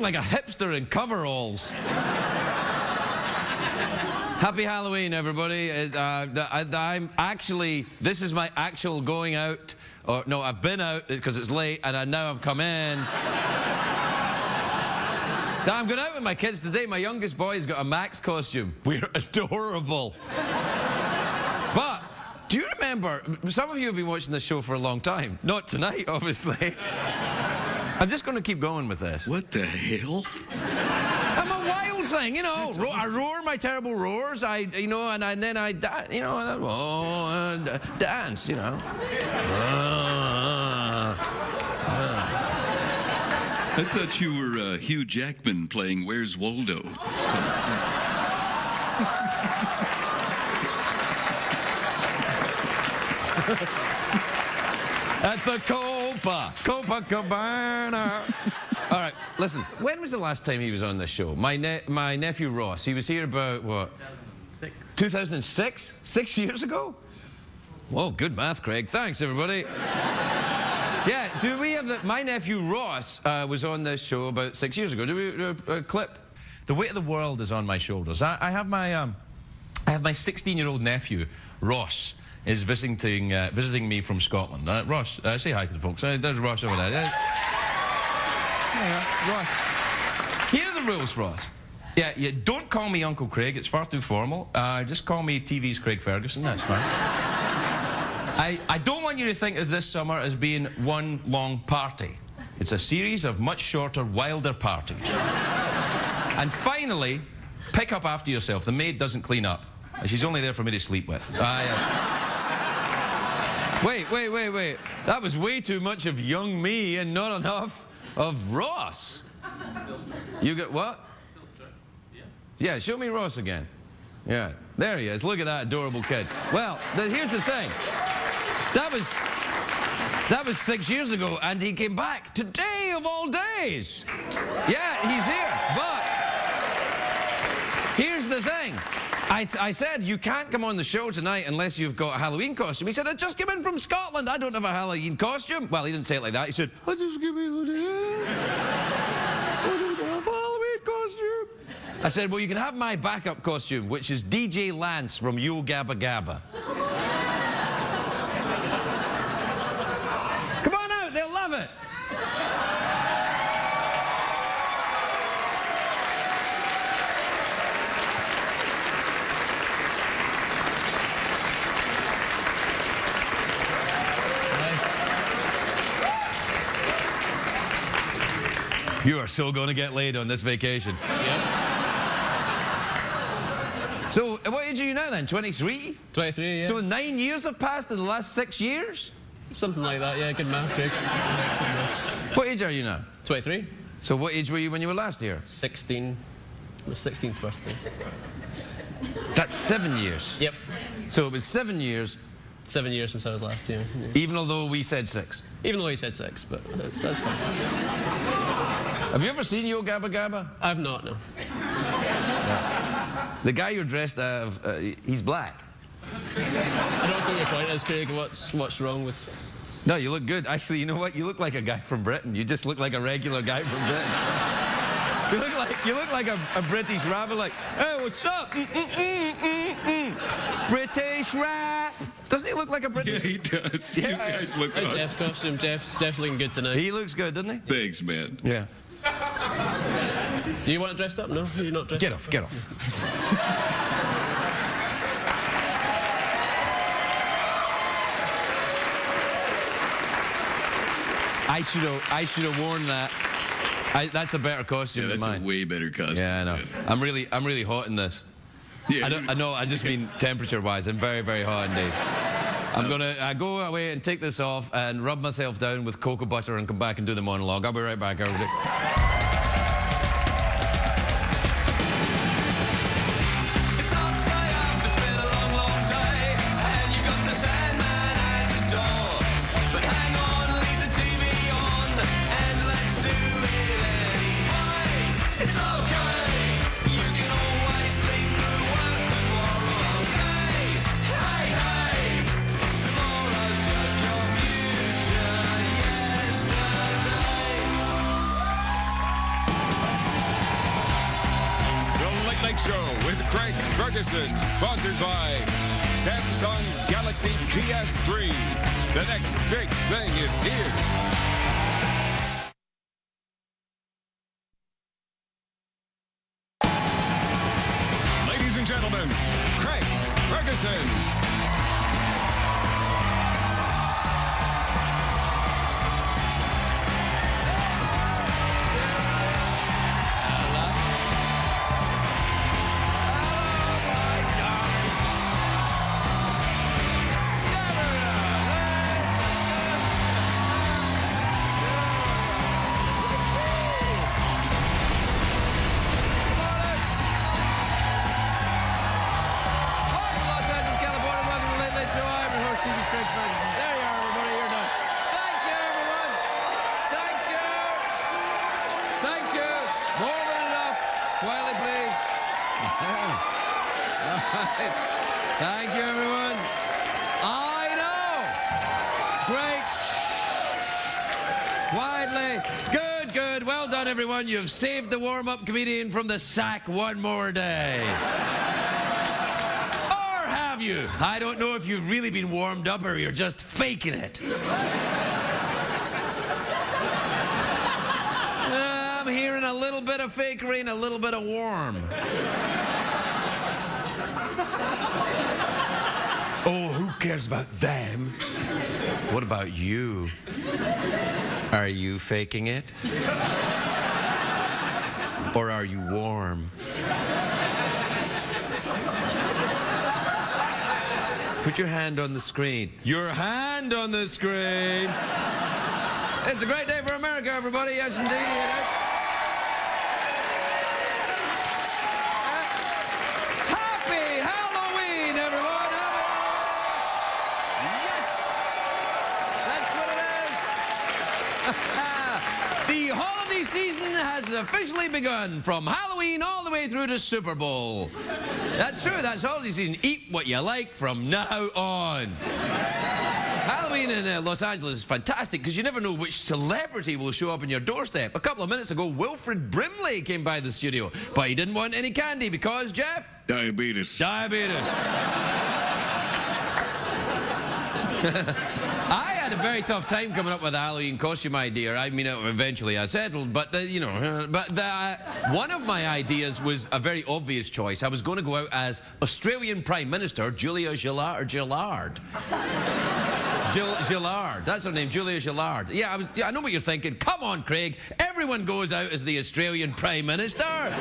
look like a hipster in coveralls. Happy Halloween, everybody. I'm actually, this is my actual going out. Or, no, I've been out because it's late, and now I've come in. Now, I'm going out with my kids today. My youngest boy's got a Max costume. We're adorable. But, do you remember, some of you have been watching this show for a long time. Not tonight, obviously. I'm just going to keep going with this. What the hell? I'm a wild thing, you know. I roar my terrible roars. And then I dance, you know. I thought you were Hugh Jackman playing Where's Waldo. At the Copacabana. All right, listen. When was the last time he was on this show? My nephew Ross. He was here about, what? 2006. 2006? 6 years ago? Whoa, good math, Craig. Thanks, everybody. Yeah, do we have the... My nephew Ross was on this show about 6 years ago. Do we a clip? The weight of the world is on my shoulders. I have my 16-year-old nephew, Ross, is visiting me from Scotland. Ross, say hi to the folks. There's Ross over there. There you are, Ross. Here are the rules, Ross. Yeah, don't call me Uncle Craig. It's far too formal. Just call me TV's Craig Ferguson. That's fine. I don't want you to think of this summer as being one long party. It's a series of much shorter, wilder parties. And finally, pick up after yourself. The maid doesn't clean up. She's only there for me to sleep with. Wait. That was way too much of young me and not enough of Ross. You got what? Yeah, show me Ross again. Yeah, there he is. Look at that adorable kid. Well, here's the thing. That was 6 years ago, and he came back today of all days. Yeah, he's here. But here's the thing. I said, you can't come on the show tonight unless you've got a Halloween costume. He said, I just came in from Scotland. I don't have a Halloween costume. Well, he didn't say it like that. He said, I just came in. I don't have a Halloween costume. I said, well, you can have my backup costume, which is DJ Lance from Yo Gabba Gabba. Come on out, they'll love it. You are so going to get laid on this vacation. Yep. So, what age are you now then? 23? 23, yeah. So 9 years have passed in the last 6 years? Something like that, yeah. Good math, Craig. What age are you now? 23. So what age were you when you were last here? 16. My 16th birthday. That's 7 years. Yep. So it was 7 years. 7 years since I was last here. Yeah. Even although we said 6. Even though he said 6, but that's fine. Have you ever seen Yo Gabba Gabba? I've not, no. Yeah. The guy you're dressed as, he's black. I don't see your point is, Craig. What's wrong with... No, you look good. Actually, you know what? You look like a guy from Britain. You just look like a regular guy from Britain. You look like a British rapper, like, hey, what's up? British rap. Doesn't he look like a British? Yeah, he does. Yeah. You guys look awesome. Jeff's costume. Jeff's looking good tonight. He looks good, doesn't he? Thanks, man. Yeah. Do you want it dressed up? No, you're not dressed up. Get off. I should have worn that. That's a better costume Yeah, than that's mine. a way better costume. Yeah, I know. I'm really hot in this. Yeah, I know. I just mean temperature-wise. I'm very, very hot indeed. I'm gonna go away and take this off and rub myself down with cocoa butter and come back and do the monologue. I'll be right back, everybody. Late Late Show with Craig Ferguson, sponsored by Samsung Galaxy GS3. The next big thing is here. Ladies and gentlemen, Craig Ferguson. Thank you, everyone. I know. Great. Quietly. Good, good. Well done, everyone. You've saved the warm-up comedian from the sack one more day. Or have you? I don't know if you've really been warmed up or you're just faking it. I'm hearing a little bit of fakery and a little bit of warm. Oh, who cares about them? What about you? Are you faking it? Or are you warm? Put your hand on the screen. Your hand on the screen! It's a great day for America, everybody. Yes, indeed it is. The holiday season has officially begun, from Halloween all the way through to Super Bowl. That's true, that's holiday season. Eat what you like from now on. Halloween in Los Angeles is fantastic because you never know which celebrity will show up on your doorstep. A couple of minutes ago, Wilfred Brimley came by the studio, but he didn't want any candy because, Jeff? Diabetes. Diabetes. I had a very tough time coming up with a Halloween costume idea. I mean, eventually I settled, but, one of my ideas was a very obvious choice. I was going to go out as Australian Prime Minister Julia Gillard. Gillard, that's her name, Julia Gillard. Yeah, I know what you're thinking. Come on, Craig. Everyone goes out as the Australian Prime Minister.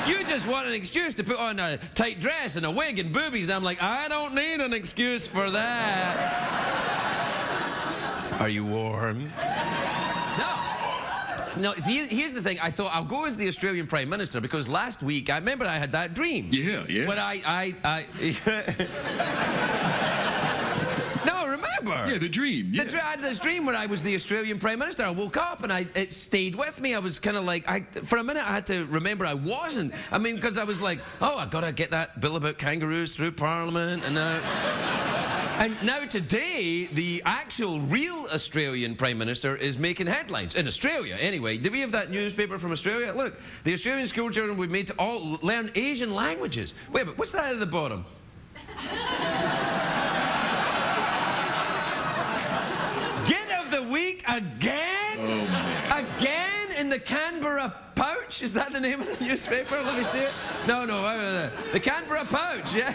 You just want an excuse to put on a tight dress and a wig and boobies. I'm like, I don't need an excuse for that. Are you warm? No, here's the thing. I thought I'll go as the Australian Prime Minister because last week, I remember I had that dream. Yeah, yeah. But No, remember? Yeah, the dream. Yeah. I had this dream where I was the Australian Prime Minister. I woke up and it stayed with me. I was kind of like, for a minute I had to remember I wasn't. I mean, because I was like, oh, I gotta get that bill about kangaroos through Parliament, and now today, the actual real Australian Prime Minister is making headlines. In Australia, anyway. Did we have that newspaper from Australia? Look, the Australian school children were made to all learn Asian languages. Wait, but what's that at the bottom? Get of the week again? Oh, man. Again in the Canberra Pouch? Is that the name of the newspaper? Let me see it. No. The Canberra Pouch, yeah.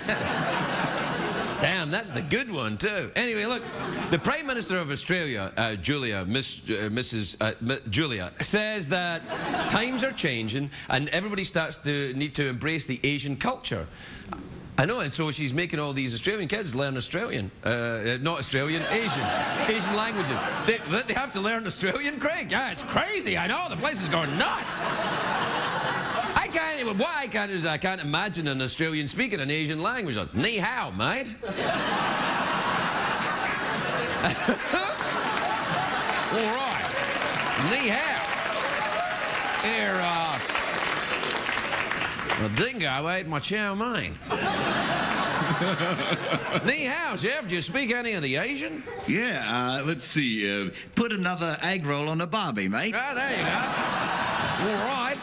Damn, that's the good one, too. Anyway, look, the Prime Minister of Australia, Julia, Julia, says that times are changing and everybody starts to need to embrace the Asian culture. I know, and so she's making all these Australian kids learn Australian. Not Australian, Asian languages. They have to learn Australian, Craig? Yeah, it's crazy, I know, the place is going nuts. What I can't do is I can't imagine an Australian speaking an Asian language. Like, ni hao, mate. All right. Ni hao. Here, the dingo ate my chow mein. Ni hao, Jeff. Do you speak any of the Asian? Yeah, let's see. Put another egg roll on a barbie, mate. Ah, there you go. All right.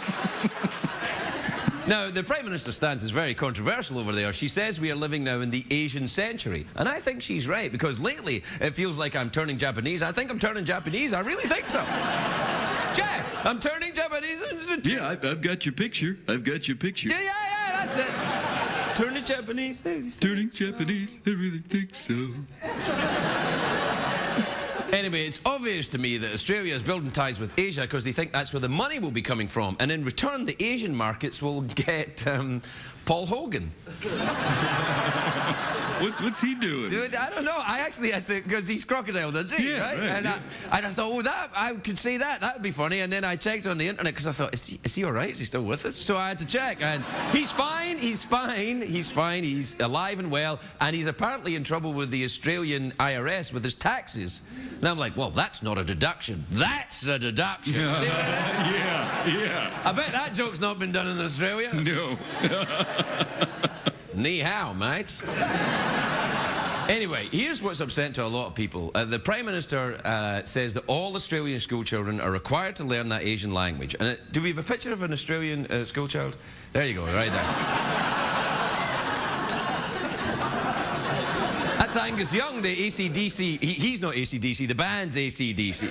Now, the Prime Minister's stance is very controversial over there. She says we are living now in the Asian century. And I think she's right, because lately it feels like I'm turning Japanese. I think I'm turning Japanese. I really think so. Jeff, I'm turning Japanese. Yeah, I've got your picture. I've got your picture. Yeah, that's it. Turning Japanese. Turning Japanese, I really think so. Anyway, it's obvious to me that Australia is building ties with Asia because they think that's where the money will be coming from. And in return, the Asian markets will get Paul Hogan. What's he doing? I don't know. I actually had to, because he's Crocodile Dundee, Yeah, right? right, And I thought, oh, I could say that. That would be funny. And then I checked on the internet because I thought, is he all right? Is he still with us? So I had to check. And he's fine. He's fine. He's fine. He's alive and well. And he's apparently in trouble with the Australian IRS with his taxes. And I'm like, well, that's not a deduction. That's a deduction. Yeah. I bet that joke's not been done in Australia. No. Ni hao, mate. Anyway, here's what's upsetting to a lot of people. The Prime Minister says that all Australian school children are required to learn that Asian language. And do we have a picture of an Australian school child? There you go, right there. That's Angus Young, the AC/DC. He's not AC/DC, the band's AC/DC.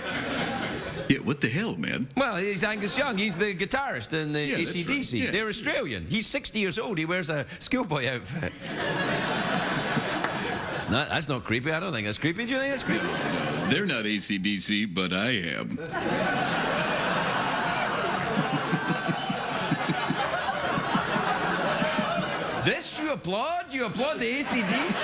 Yeah, what the hell, man? Well, he's Angus Young. He's the guitarist in the AC/DC. Right. Yeah. They're Australian. He's 60 years old. He wears a schoolboy outfit. No, that's not creepy. I don't think that's creepy. Do you think that's creepy? They're not AC/DC, but I am. This you applaud? You applaud the AC/DC?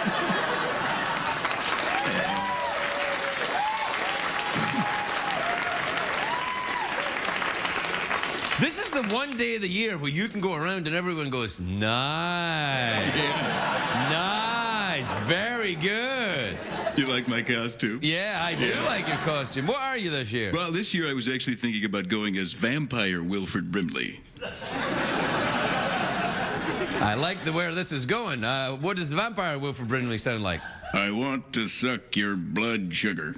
This is the one day of the year where you can go around and everyone goes, nice. Nice. Very good. You like my costume? Yeah, I do like your costume. What are you this year? Well, this year I was actually thinking about going as vampire Wilford Brimley. I like where this is going. What does the vampire Wilford Brimley sound like? I want to suck your blood sugar.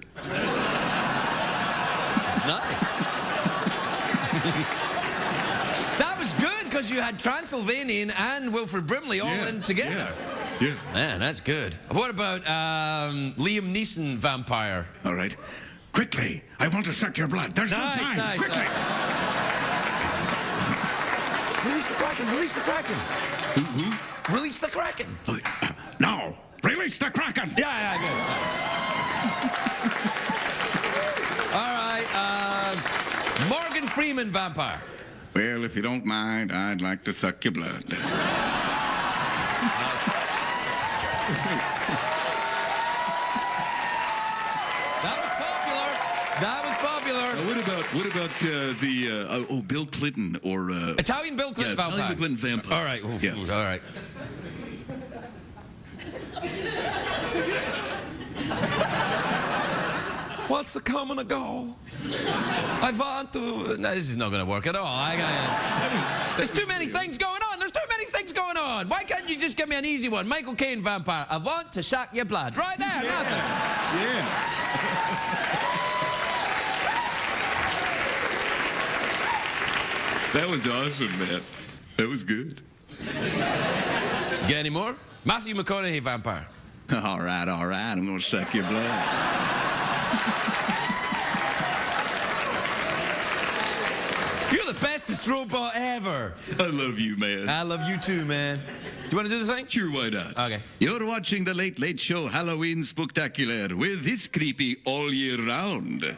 Nice. That was good because you had Transylvanian and Wilford Brimley all in together. Yeah. Man, that's good. What about Liam Neeson vampire? All right. Quickly, I want to suck your blood. There's no time. Nice. Quickly. Release the Kraken. Release the Kraken. Who? Release the Kraken. No. Release the Kraken. Yeah, good. All right. Morgan Freeman vampire. Well, if you don't mind, I'd like to suck your blood. That was popular. What about Bill Clinton or Italian Bill Clinton vampire. Italian Bill Clinton vampire. All right. Yeah. All right. What's the coming to go? I want to. No, this is not going to work at all. There's too many things going on. There's too many things going on. Why can't you just give me an easy one? Michael Caine vampire. I want to suck your blood. Right there, nothing. Yeah. That was awesome, man. That was good. Get any more? Matthew McConaughey vampire. All right. I'm going to suck your blood. You're the bestest robot ever. I love you, man. I love you too, man. Do you want to do the thing? Sure, why not? Okay. You're watching the Late Late Show Halloween Spectacular with this creepy all year round.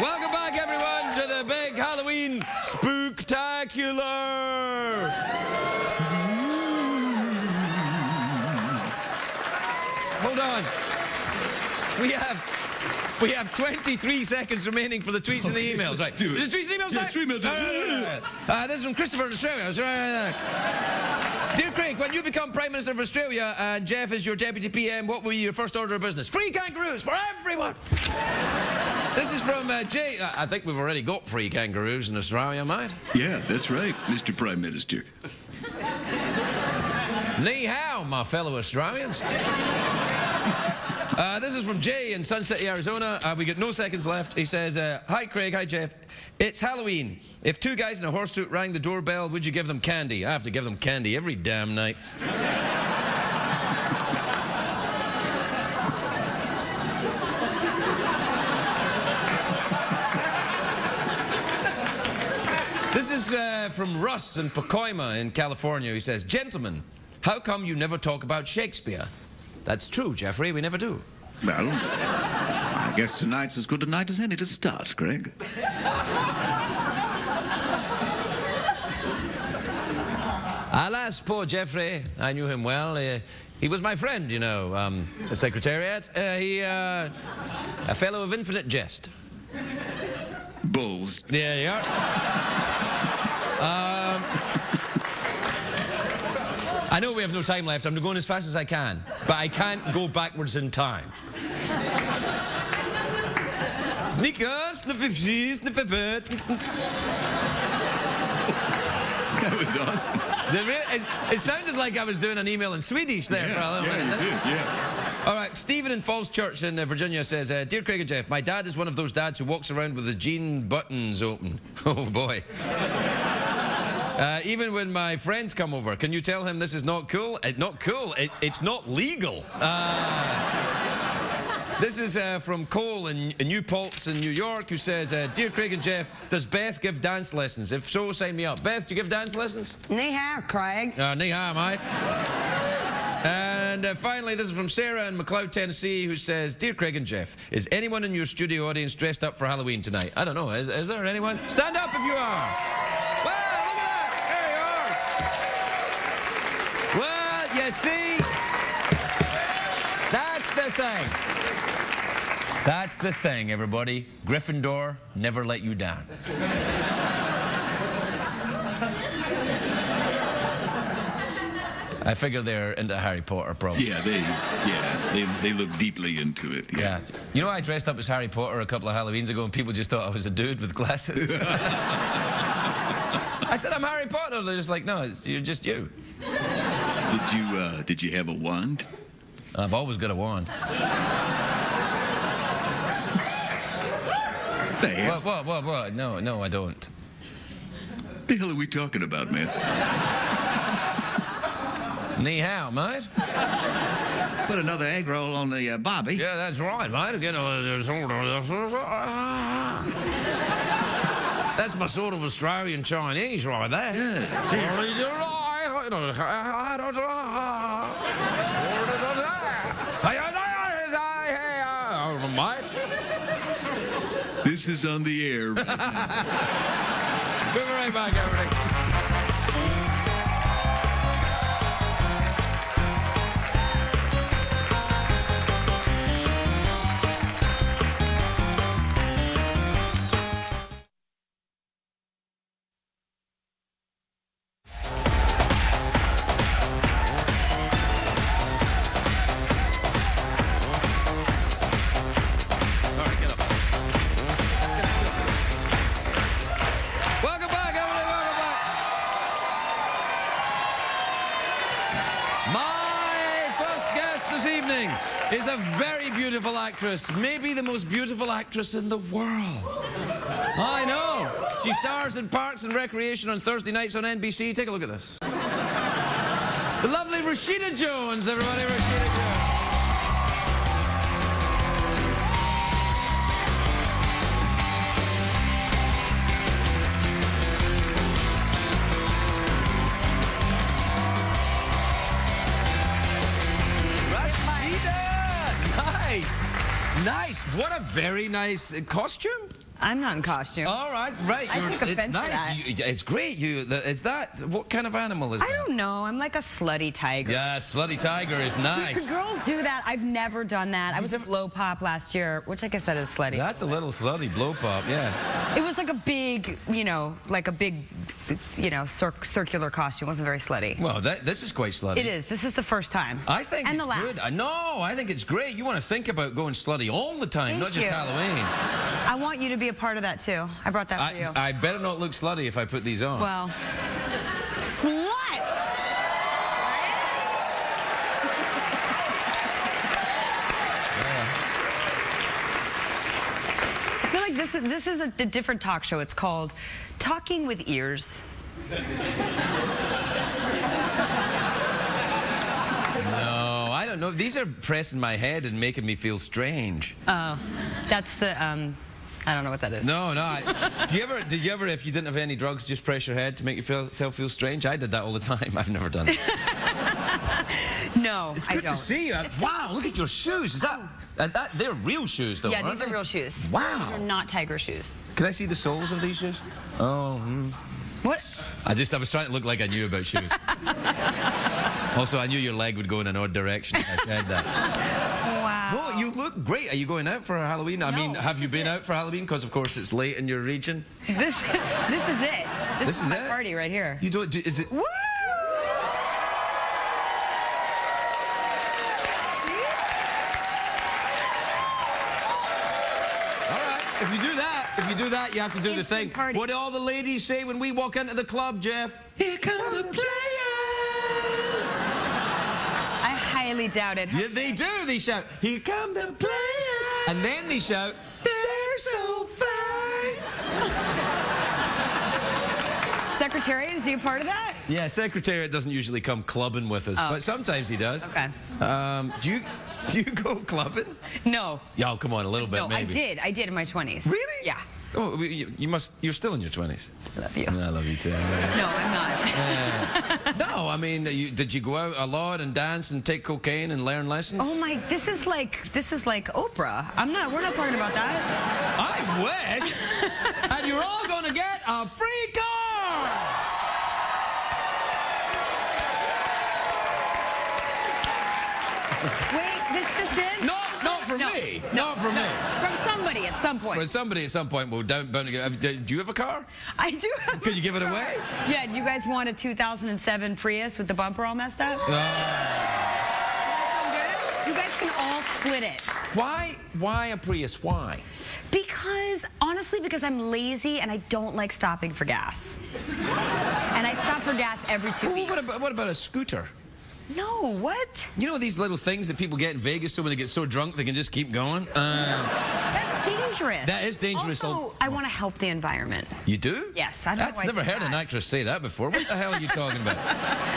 Welcome back, everyone, to the big Halloween Spooktacular. Hold on. We have 23 seconds remaining for the tweets and the emails. Right. Do it. Is it tweets and emails? Yeah, tweet emails. This is from Christopher in Australia. Dear Craig, when you become Prime Minister of Australia and Jeff is your Deputy PM, what will be your first order of business? Free kangaroos for everyone! This is from Jay. I think we've already got free kangaroos in Australia, mate. Yeah, that's right, Mr. Prime Minister. Ni hao, my fellow Australians. This is from Jay in Sun City, Arizona. We got no seconds left. He says, hi Craig, hi Jeff. It's Halloween. If two guys in a horse suit rang the doorbell, would you give them candy? I have to give them candy every damn night. This is from Russ in Pacoima in California. He says, gentlemen, how come you never talk about Shakespeare? That's true, Jeffrey, we never do. Well, I guess tonight's as good a night as any to start, Craig. Alas, poor Jeffrey. I knew him well. He was my friend, you know, the Secretariat. A fellow of infinite jest. Bulls. There you are. I know we have no time left. I'm going as fast as I can. But I can't go backwards in time. Sneakers, That was awesome. It sounded like I was doing an email in Swedish there for a little minute. You did, yeah. All right, Stephen in Falls Church in Virginia says, Dear Craig and Jeff, my dad is one of those dads who walks around with the jean buttons open. Oh, boy. Even when my friends come over, can you tell him this is not cool? Not cool. It's not legal. This is from Cole in New Paltz in New York, who says, Dear Craig and Jeff, does Beth give dance lessons? If so, sign me up. Beth, do you give dance lessons? Ni hao, Craig. Ni hao, mate. And finally, this is from Sarah in McLeod, Tennessee, who says, Dear Craig and Jeff, is anyone in your studio audience dressed up for Halloween tonight? I don't know. Is there anyone? Stand up if you are. Well, look at that. There you are. Well, you see, that's the thing. That's the thing, everybody. Gryffindor never let you down. I figure they're into Harry Potter, probably. Yeah, they look deeply into it. Yeah. You know, I dressed up as Harry Potter a couple of Halloweens ago, and people just thought I was a dude with glasses. I said, I'm Harry Potter. They're just like, no, you're just you. Did you have a wand? I've always got a wand. What? No, I don't. What the hell are we talking about, man? Ni hao, mate. Put another egg roll on the bobby. Yeah, that's right, mate. That's my sort of Australian Chinese right there. Mate. This is on the air right now. We'll be right back, everybody. Is a very beautiful actress, maybe the most beautiful actress in the world. I know. She stars in Parks and Recreation on Thursday nights on NBC. Take a look at this. The lovely Rashida Jones, everybody, Rashida Jones. Nice. What a very nice costume. I'm not in costume. All right, right. I take offense to that. It's great. Is that, what kind of animal is that? I don't know. I'm like a slutty tiger. Yeah, slutty tiger is nice. Girls do that. I've never done that. I was a blow pop last year, which I guess that is slutty. That's a little slutty blow pop, yeah. It was like a big, you know, like a big you know, circular costume. It wasn't very slutty. Well, this is quite slutty. It is. This is the first time. I think and it's the last. good. No, I think it's great. You want to think about going slutty all the time, not just you. Halloween. I want you to be a part of that too. I brought that for you. I better not look slutty if I put these on. Well, slut. I feel like this is a different talk show. It's called Talking with Ears. No, I don't know. These are pressing my head and making me feel strange. Oh, that's the I don't know what that is. No. Did you ever, if you didn't have any drugs, just press your head to make yourself feel strange? I did that all the time. I've never done it. No, It's I good don't. to see you. Wow, look at your shoes. Is that they're real shoes, though? Yeah, aren't these are they? real shoes. Wow. These are not tiger shoes. Can I see the soles of these shoes? Oh. What? I was trying to look like I knew about shoes. Also, I knew your leg would go in an odd direction if I said that. Wow. No, you look great. Are you going out for Halloween? I mean, have you been out for Halloween? Because, of course, it's late in your region. This is it. This is my it? party right here. You don't do, is it? Woo! If you do that, you have to do the thing. Party. What do all the ladies say when we walk into the club, Jeff? Here come the players. I highly doubt it. Yeah, they do. They shout, here come the players. And then they shout, they're so fine. Secretariat, is he a part of that? Yeah, Secretariat doesn't usually come clubbing with us, but sometimes he does. Okay. Do you go clubbing? No. Yeah, come on, a little bit, No, maybe. I did in my 20s. Really? Yeah. Oh, you're still in your 20s. I love you. I love you too. No, I'm not. No, I mean, did you go out a lot and dance and take cocaine and learn lessons? Oh my, this is like Oprah. We're not talking about that. I wish. And you're all gonna get a free car. Wait, this just in? Not for me. Not for me. From somebody at some point. For somebody at some point, well, do you have a car? I do have Could you give it away? Yeah, do you guys want a 2007 Prius with the bumper all messed up? You guys can all split it. Why a Prius? Why? Because I'm lazy and I don't like stopping for gas. And I stop for gas every 2 weeks. What about a scooter? No, what? You know these little things that people get in Vegas so when they get so drunk they can just keep going? That's dangerous. That is dangerous. Also, I want to help the environment. You do? Yes, I don't know why I never did heard an that. actress say that before. What the hell are you talking about?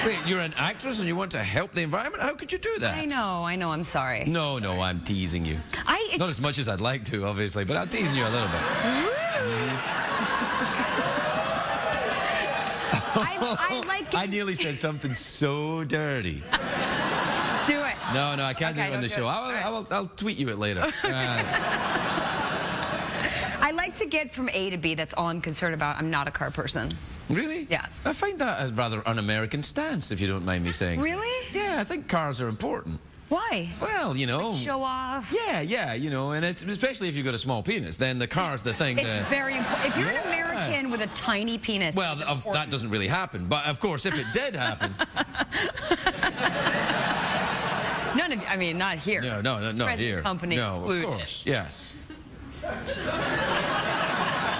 Wait, you're an actress and you want to help the environment? How could you do that? I know, I'm sorry. No, I'm teasing you. Not as much as I'd like to, obviously, but I'm teasing you a little bit. I like it. I nearly said something so dirty. Do it. No, I can't do it on the show. I'll tweet you it later. I like to get from A to B. That's all I'm concerned about. I'm not a car person. Really? Yeah. I find that a rather un-American stance, if you don't mind me saying. Really? Yeah, I think cars are important. Why? Well, you know. Show off. Yeah, you know, and especially if you've got a small penis, then the car's the thing. It's very important. If you're an American with a tiny penis. Well, that doesn't really happen. But of course, if it did happen. Not here. No, not here. Company no, excluded. of course, yes.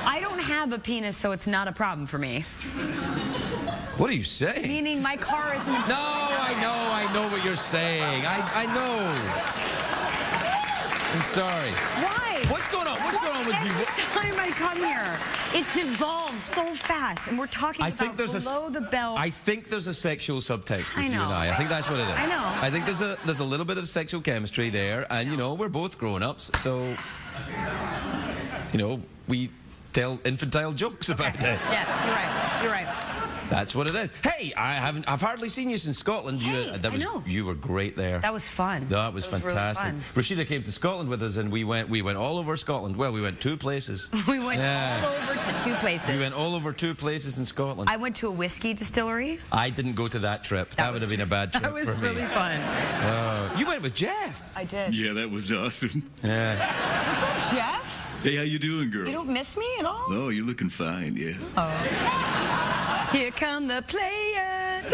I don't have a penis, so it's not a problem for me. What are you saying? Meaning my car isn't. No, I know what you're saying. I know. I'm sorry. Why? What's going on? What's going on with you? Every time I come here, it devolves so fast, and we're talking about below the belt. I think there's a sexual subtext with I you know. and I. I think that's what it is. I know. I think there's a little bit of sexual chemistry there, and you know we're both grown-ups, so you know we tell infantile jokes about it. Yes, you're right. That's what it is. Hey, I've hardly seen you since Scotland. Hey, I know. You were great there. That was fun. That was fantastic. Really fun. Rashida came to Scotland with us, and we went all over Scotland. Well, we went 2 places. We went all over to 2 places. We went all over 2 places in Scotland. I went to a whiskey distillery. I didn't go to that trip. That would have been a bad trip for me. That was really fun. You went with Jeff. I did. Yeah, that was awesome. Yeah. What's up, Jeff? Hey, how you doing, girl? You don't miss me at all? Oh, you're looking fine, yeah. Oh. Here come the players.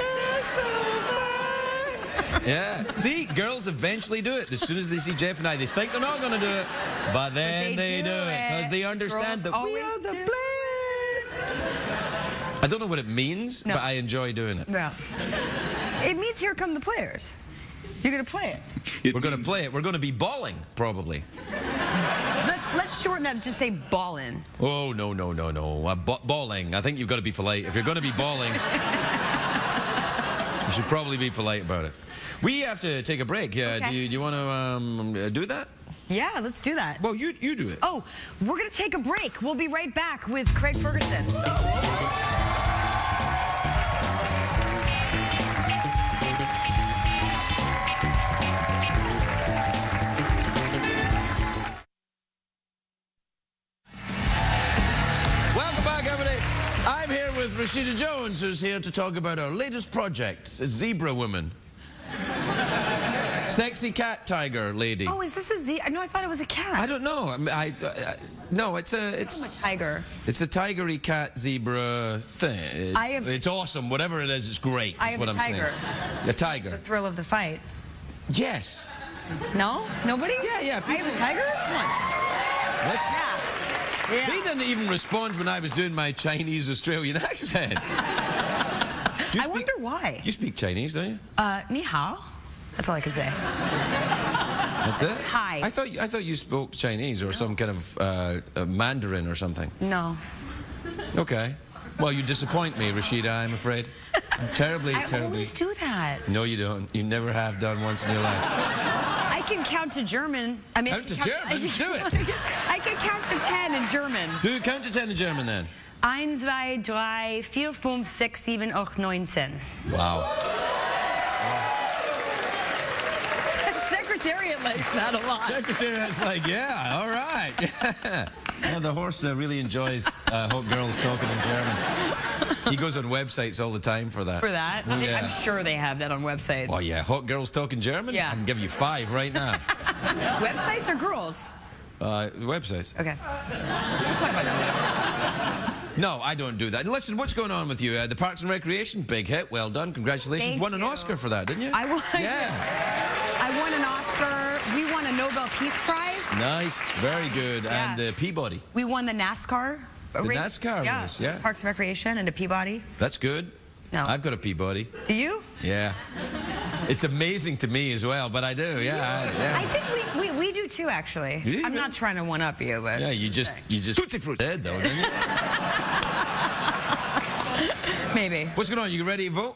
Yeah. See, girls eventually do it. As soon as they see Jeff and I, they think they're not going to do it, but then they do it because they understand that we are the players. I don't know what it means, but I enjoy doing it. Yeah. It means here come the players. You're going to play it. We're going to play it. We're going to be balling, probably. Let's shorten that and just say ballin'. Oh, no. Balling. I think you've got to be polite. If you're going to be balling, you should probably be polite about it. We have to take a break. Okay. Do you want to do that? Yeah, let's do that. Well, you do it. Oh, we're going to take a break. We'll be right back with Craig Ferguson. I'm here with Rashida Jones, who's here to talk about our latest project, Zebra Woman. Sexy cat tiger lady. Oh, is this a zebra? No, I thought it was a cat. I don't know. No, it's a tiger. It's a tigery cat zebra thing. It's awesome. Whatever it is, it's great. I have a tiger. A tiger. The thrill of the fight. Yes. No? Nobody? Yeah. I have a tiger? Come on. Listen. Yeah. They didn't even respond when I was doing my Chinese Australian accent. I wonder why. You speak Chinese, don't you? Ni hao. That's all I can say. That's it? Hi. I thought you spoke Chinese or some kind of Mandarin or something. No. Okay. Well, you disappoint me, Rashida, I'm afraid. I'm terribly. I always do that. No, you don't. You never have done once in your life. I can count to German. I mean, count to German? Do it. I can count to 10 in German. Do count to 10 in German, then. 1, 2, 3, 4, 5, 6, 7, 8, 9, 10. Wow. Secretariat likes that a lot. Secretariat's like, yeah, all right. Yeah, the horse really enjoys hot girls talking in German. He goes on websites all the time for that. For that? Yeah. I'm sure they have that on websites. Oh, yeah, hot girls talking German? Yeah. I can give you 5 right now. Websites or girls? Websites. Okay. We'll talk about that later. No, I don't do that. Listen, what's going on with you? The Parks and Recreation, big hit. Well done. Congratulations. Thank Won an you. Oscar for that, didn't you? I won. Yeah. I won an Oscar. We won a Nobel Peace Prize. Nice. Very good. Yeah. And the Peabody. We won the NASCAR race. NASCAR race, yeah. Parks and Recreation and a Peabody. That's good. No. I've got a Peabody. Do you? Yeah. It's amazing to me as well, but I do, yeah. I think we do too, actually. You do? I'm not trying to one-up you, but... Yeah, you just Tootsie Fruit dead, though, didn't you? Maybe. What's going on? You ready to vote?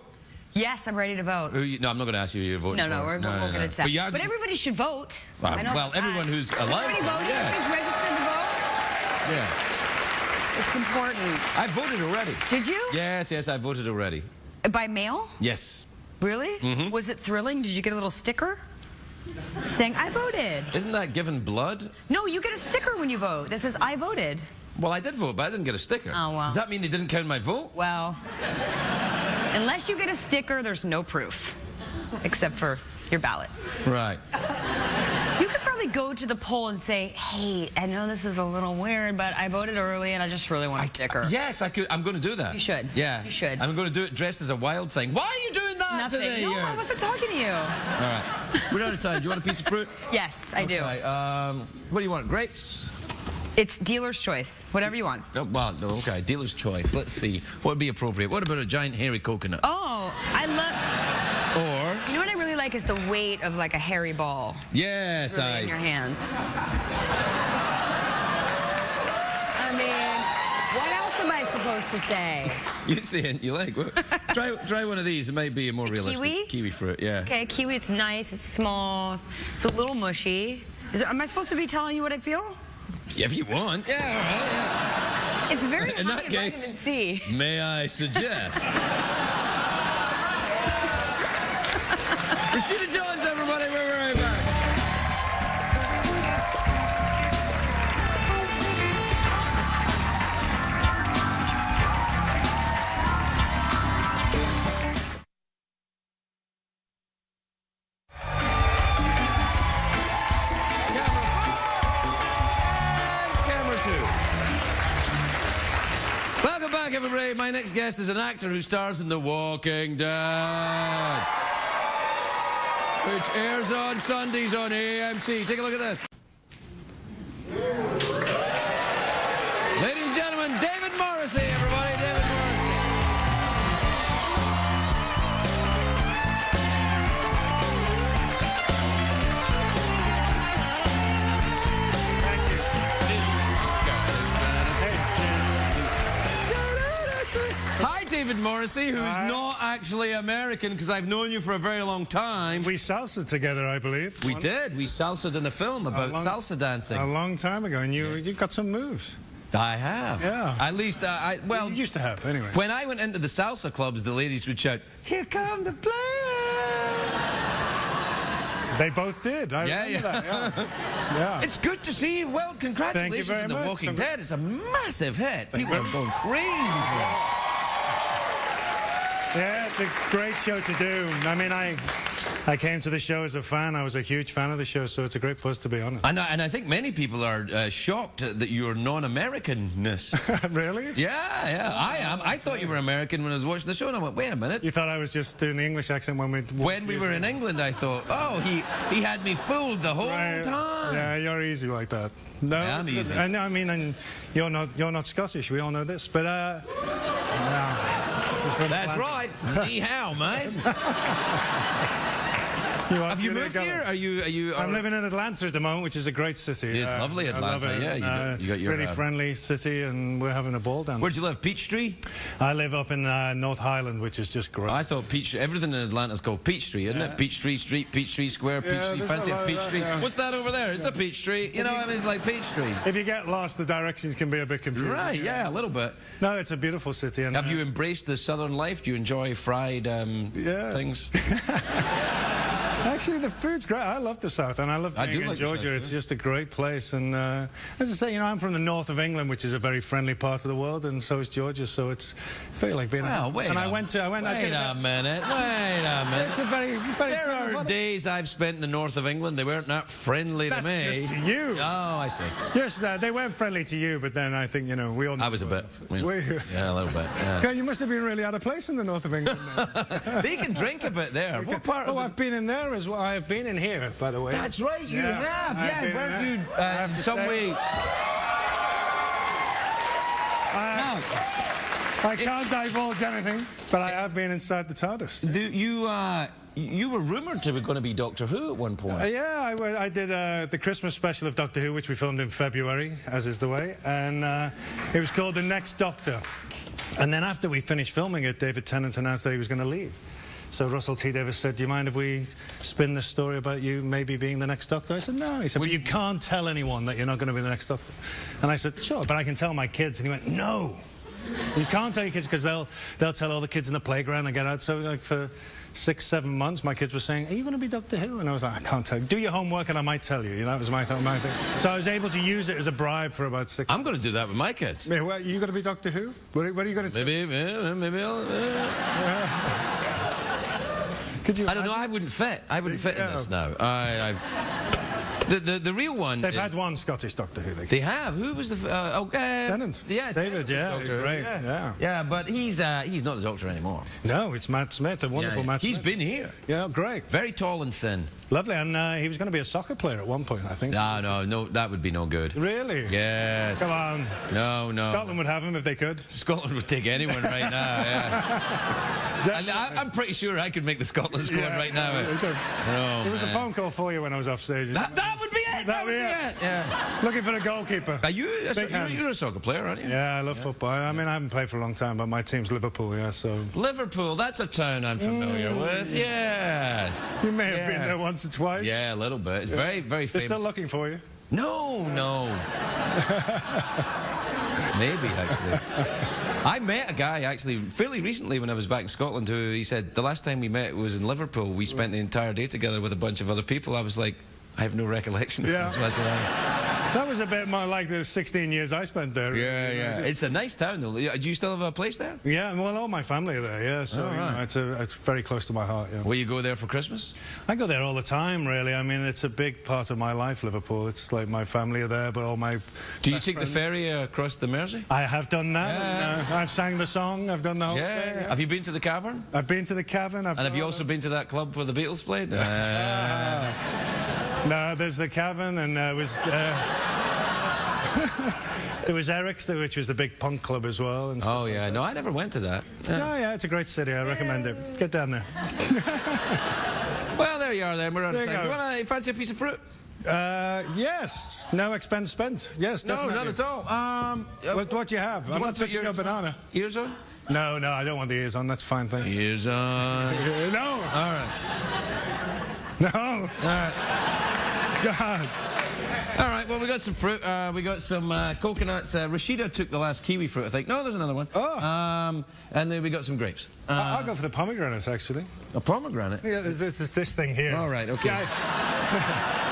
Yes, I'm ready to vote. No, I'm not going to ask you who you're voting for. No, we're going to get to that. But everybody should vote. Well, everyone who's allowed Everybody voted? Yeah. Everybody's registered to vote? Yeah. It's important. I voted already. Did you? Yes, I voted already. By mail? Yes. Really? Mm-hmm. Was it thrilling? Did you get a little sticker saying, I voted? Isn't that giving blood? No, you get a sticker when you vote that says, I voted. Well, I did vote, but I didn't get a sticker. Oh, well. Does that mean they didn't count my vote? Well, unless you get a sticker, there's no proof, except for your ballot. Right. You could probably go to the poll and say, hey, I know this is a little weird, but I voted early and I just really want a sticker. Yes, I could. I'm going to do that. You should. Yeah. You should. I'm going to do it dressed as a wild thing. Why are you doing that Nothing. today? No, I wasn't talking to you. All right. We're out of time. Do you want a piece of fruit? Yes, I do. What do you want? Grapes? It's dealer's choice. Whatever you want. Oh, well, no, okay. Dealer's choice. Let's see. What would be appropriate? What about a giant hairy coconut? Oh, I love... Or... You know what I really like is the weight of like a hairy ball. Yes, really in your hands. I mean, what else am I supposed to say? You see, you like. Try one of these. It might be a more realistic. Kiwi? Kiwi fruit, yeah. Okay, kiwi, it's nice, it's small, it's a little mushy. Am I supposed to be telling you what I feel? Yeah, if you want. Yeah, all right, yeah. It's very in high that in case, vitamin C. May I suggest? Rashida Jones, everybody, we're right back. back, everybody. My next guest is an actor who stars in The Walking Dead, which airs on Sundays on AMC. Take a look at this. Ladies and gentlemen, David Morrissey, everybody. David Morrissey. Hi, David Morrissey, who's not actually American, because I've known you for a very long time. We salsa together, I believe. We did. We salsa'd in a film about salsa dancing. A long time ago, and you've got some moves. I have. Yeah. At least, well... You used to have, anyway. When I went into the salsa clubs, the ladies would shout, "Here come the players!" They both did. I remember that, yeah. It's good to see you. Well, congratulations very on The much. Walking Dead. It's a massive hit. People are going crazy for it. Yeah, it's a great show to do. I mean, I came to the show as a fan. I was a huge fan of the show, so it's a great buzz to be on it. And I think many people are shocked that you're non-Americanness. Really? Yeah, I am. I thought you were American when I was watching the show, and I went, wait a minute. You thought I was just doing the English accent when we... When we were in England, I thought, oh, he had me fooled the whole time. Yeah, you're easy like that. No, I am easy. And I mean, and you're not Scottish. We all know this, but no. That's right. Ni hao, mate. Have you moved here? Are you? I'm living in Atlanta at the moment, which is a great city. It's lovely, Atlanta. I love it. Yeah, you got your really friendly city, and we're having a ball down there. Where'd you live? Peachtree? I live up in North Highland, which is just great. I thought Peachtree. Everything in Atlanta's called Peachtree, isn't it? Peachtree Street, Peachtree Square, Peachtree. Fancy a Peachtree. What's that over there? It's a Peachtree. You know, I mean, it's like Peachtrees. If you get lost, the directions can be a bit confusing. Right? Yeah, a little bit. No, it's a beautiful city. And have you embraced the southern life? Do you enjoy fried things? Actually, the food's great. I love the South, and I love being in Georgia. It's just a great place. And as I say, you know, I'm from the north of England, which is a very friendly part of the world, and so is Georgia. So it's very like being. Well, wait. And wait a minute. It's a very. There are days I've spent in the north of England. They weren't that friendly to me. That's just to you. Oh, I see. Yes, they weren't friendly to you, but then I think we all. Know I was a bit. Yeah, a little bit. Yeah. You must have been really out of place in the north of England. They can drink a bit there. What part of I've been in there as well. I have been in here, by the way. That's right, you have. Yeah, weren't you in some way? I can't divulge anything, but I have been inside the TARDIS. You were rumoured to be going to be Doctor Who at one point. Yeah, I did the Christmas special of Doctor Who, which we filmed in February, as is the way, and it was called The Next Doctor. And then after we finished filming it, David Tennant announced that he was going to leave. So Russell T. Davies said, "Do you mind if we spin this story about you maybe being the next Doctor?" I said, "No." He said, "Well, you can't tell anyone that you're not going to be the next Doctor." And I said, "Sure, but I can tell my kids." And he went, "No, you can't tell your kids, because they'll tell all the kids in the playground and get out." So like for 6-7 months, my kids were saying, "Are you going to be Doctor Who?" And I was like, "I can't tell you. Do your homework and I might tell you." You know, that was my thing. So I was able to use it as a bribe for about 6 months. I'm going to do that with my kids. Yeah, well, you going to be Doctor Who? What are you going to maybe I'll... Could you? I don't know. I wouldn't fit. I wouldn't fit in this now. The real one. They've had one Scottish Doctor Who. They have. Who was the? Tennant. Yeah, David. Yeah, Doctor, great. Yeah, but he's not the Doctor anymore. No, it's Matt Smith, the wonderful Matt Smith. He's been here. Yeah, great. Very tall and thin. Lovely, and he was going to be a soccer player at one point, I think. No, that would be no good. Really? Yes. Come on. No. Scotland would have him if they could. Scotland would take anyone right now. Yeah. I'm pretty sure I could make the Scotland squad right now. There was a phone call for you when I was off stage. That would be it. That would be it. Yeah. Looking for a goalkeeper. Are you're a soccer player, aren't you? Yeah, I love football. I mean, I haven't played for a long time, but my team's Liverpool. Yeah, so. Liverpool. That's a town I'm familiar with. Yes. You may have been there once or twice. Yeah, a little bit. It's very, very famous. They're still looking for you. No. Maybe, actually. I met a guy, actually, fairly recently when I was back in Scotland, who he said the last time we met was in Liverpool. We spent the entire day together with a bunch of other people. I was like, I have no recollection. Yeah. That's That was a bit more like the 16 years I spent there. Yeah, yeah. It's a nice town, though. Do you still have a place there? Yeah, well, all my family are there, yeah. So, it's very close to my heart, yeah. Will you go there for Christmas? I go there all the time, really. I mean, it's a big part of my life, Liverpool. It's like my family are there, but all my Do you take the ferry across the Mersey? I have done that. Yeah. And, I've sang the song. I've done the whole thing. Yeah. Have you been to the Cavern? I've been to the Cavern. And have you also been to that club where the Beatles played? No, there's the Cavern, and there was there was Eric's, which was the big punk club as well. And oh yeah, no, I never went to that. No, yeah, it's a great city. I recommend it. Get down there. Well, there you are. Then we're out of time. You Do you fancy a piece of fruit? Yes. No expense spent. Yes, definitely. No, not at all. What do you have? I'm not touching your banana. Ears on? No, I don't want the ears on. That's fine, thanks. Ears on. No. All right. No. All right. God. All right, well, we got some fruit. We got some coconuts. Rashida took the last kiwi fruit, I think. No, there's another one. Oh. And then we got some grapes. I'll go for the pomegranates, actually. A pomegranate? Yeah, there's this thing here. All right, okay. Yeah,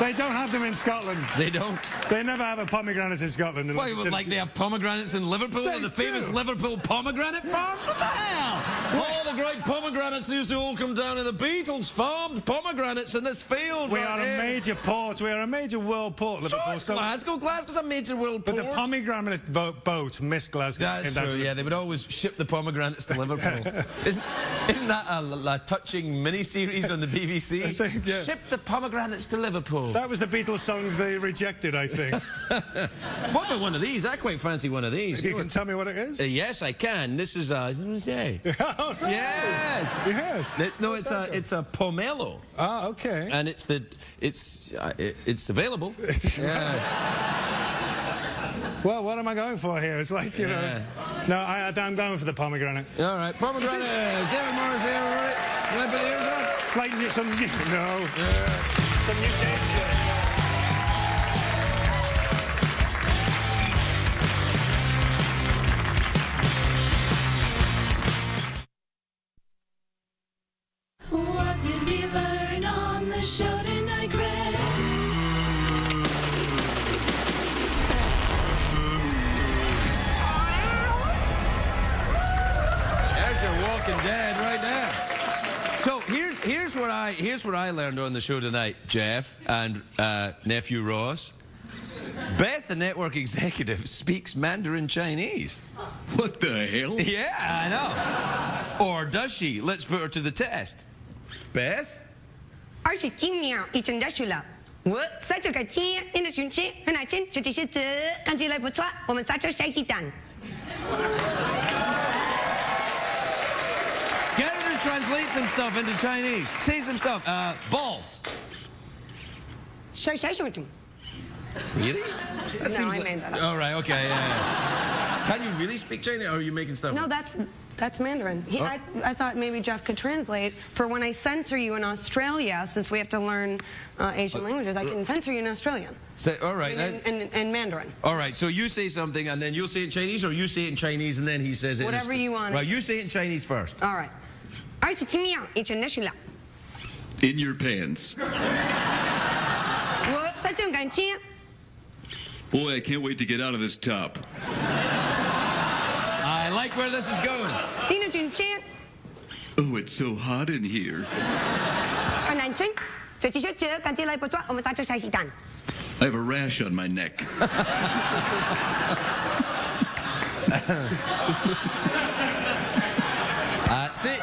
they don't have them in Scotland. They don't? They never have a pomegranate in Scotland. Why, like they have pomegranates in Liverpool? The famous Liverpool pomegranate farms? What the hell? All the great pomegranates used to all come down to the Beatles farmed pomegranates in this field. We are a major port. We are a major world port, Liverpool. So Glasgow. Glasgow's a major world port. But the pomegranate boat missed Glasgow. That's true, yeah. They would always ship the pomegranates to Liverpool. Isn't that a touching mini-series on the BBC? I think, yeah. Ship the pomegranates to Liverpool. That was the Beatles songs they rejected, I think. What about one of these? I quite fancy one of these. You can tell me what it is? Yes, I can. This is what did I say? Oh, no. Yes. Yes. No, it's a pomelo. Ah, okay. And it's available. Yeah. Well, what am I going for here? It's like, you know. No, I'm going for the pomegranate. All right, pomegranate. David Morrissey, everybody. Can I put the ears on? It's like some new games. What did we learn on the show tonight, Greg? There's your Walking Dead right there. So here's what I learned on the show tonight, Jeff and nephew Ross. Beth, the network executive, speaks Mandarin Chinese. What the hell? Yeah, I know. Or does she? Let's put her to the test. Beth? 27秒已经结束了。我在这个街因的寻找很难见，这只是看起来不错。我们在这下一单。 Get her to translate some stuff into Chinese. Say some stuff. Balls. 小熊熊。 Really? No, I made that up. All right, okay, yeah. Can you really speak Chinese, or are you making stuff No, up? that's Mandarin. I thought maybe Jeff could translate for when I censor you in Australia, since we have to learn Asian languages. I can censor you in Australian. Say, all right. And Mandarin. All right, so you say something, and then you'll say it in Chinese, or you say it in Chinese, and then he says it Whatever you want. Right, you say it in Chinese first. All right. 27秒已经结束了。 In your pants. 我在这个街。 Boy, I can't wait to get out of this top. I like where this is going. 因的寻找 Oh, it's so hot in here. 很难见，这只是看起来不错。我们在这下一单。 I have a rash on my neck.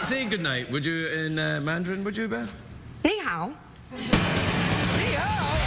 Say good night, would you, in Mandarin, would you, Beth? 你好。你好。